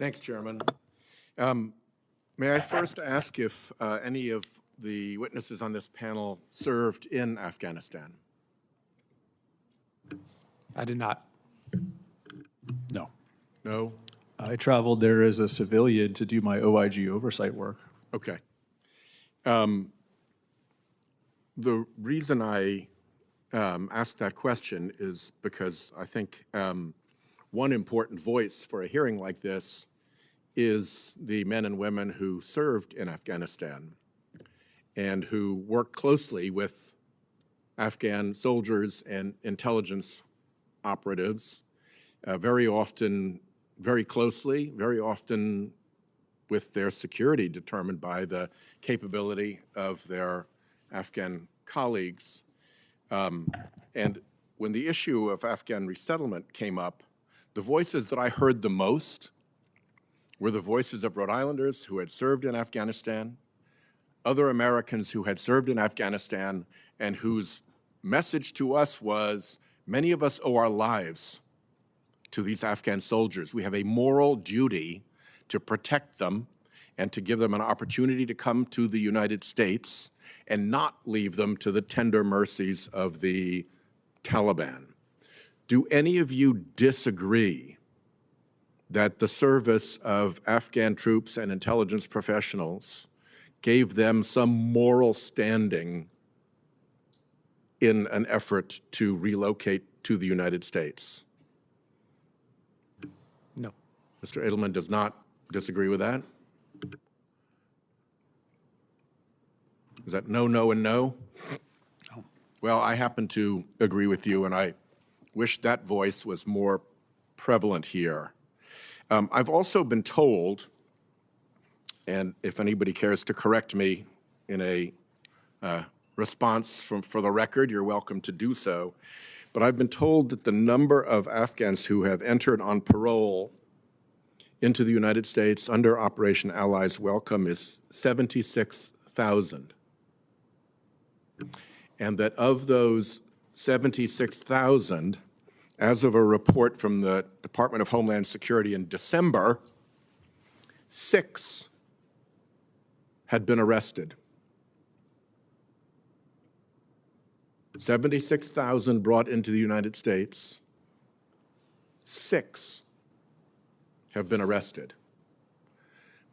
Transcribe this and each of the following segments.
Thanks, Chairman. May I first ask if any of the witnesses on this panel served in Afghanistan? I did not. No. No? I traveled there as a civilian to do my OIG oversight work. Okay. The reason I asked that question is because I think one important voice for a hearing like this is the men and women who served in Afghanistan and who worked closely with Afghan soldiers and intelligence operatives, very often very closely, very often with their security determined by the capability of their Afghan colleagues. And when the issue of Afghan resettlement came up, the voices that I heard the most were the voices of Rhode Islanders who had served in Afghanistan, other Americans who had served in Afghanistan, and whose message to us was, many of us owe our lives to these Afghan soldiers. We have a moral duty to protect them and to give them an opportunity to come to the United States and not leave them to the tender mercies of the Taliban. Do any of you disagree that the service of Afghan troops and intelligence professionals gave them some moral standing in an effort to relocate to the United States? No. Mr. Edelman does not disagree with that? Is that no, no, and no? No. Well, I happen to agree with you, and I wish that voice was more prevalent here. I've also been told, and if anybody cares to correct me in a response for the record, you're welcome to do so, but I've been told that the number of Afghans who have entered on parole into the United States under Operation Allies Welcome is 76,000. And that of those 76,000, as of a report from the Department of Homeland Security in December, 6 had been arrested. 76,000 brought into the United States, 6 have been arrested.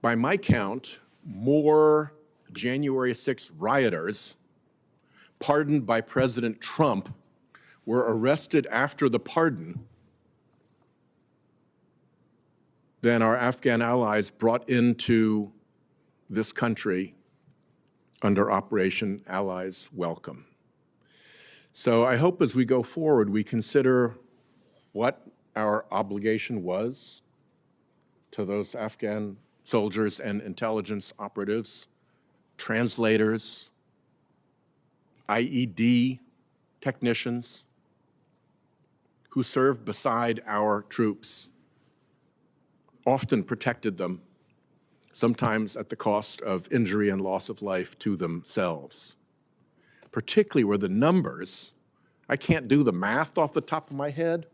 By my count, more January 6th rioters pardoned by President Trump were arrested after the pardon than our Afghan allies brought into this country under Operation Allies Welcome. So I hope as we go forward, we consider what our obligation was to those Afghan soldiers and intelligence operatives, translators, IED technicians who served beside our troops, often protected them, sometimes at the cost of injury and loss of life to themselves. Particularly where the numbers, I can't do the math off the top of my head,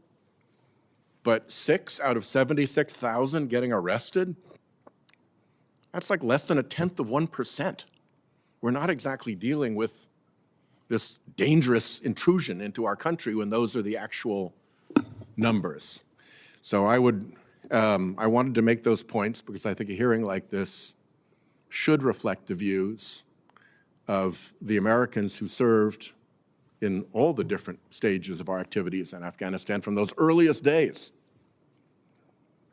but 6 out of 76,000 getting arrested, that's like less than 0.1%. We're not exactly dealing with this dangerous intrusion into our country when those are the actual numbers. So I wanted to make those points because I think a hearing like this should reflect the views of the Americans who served in all the different stages of our activities in Afghanistan from those earliest days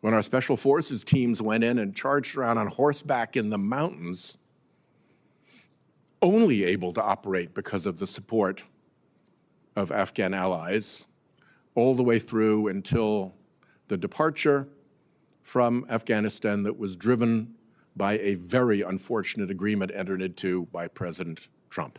when our special forces teams went in and charged around on horseback in the mountains, only able to operate because of the support of Afghan allies, all the way through until the departure from Afghanistan that was driven by a very unfortunate agreement entered into by President Trump.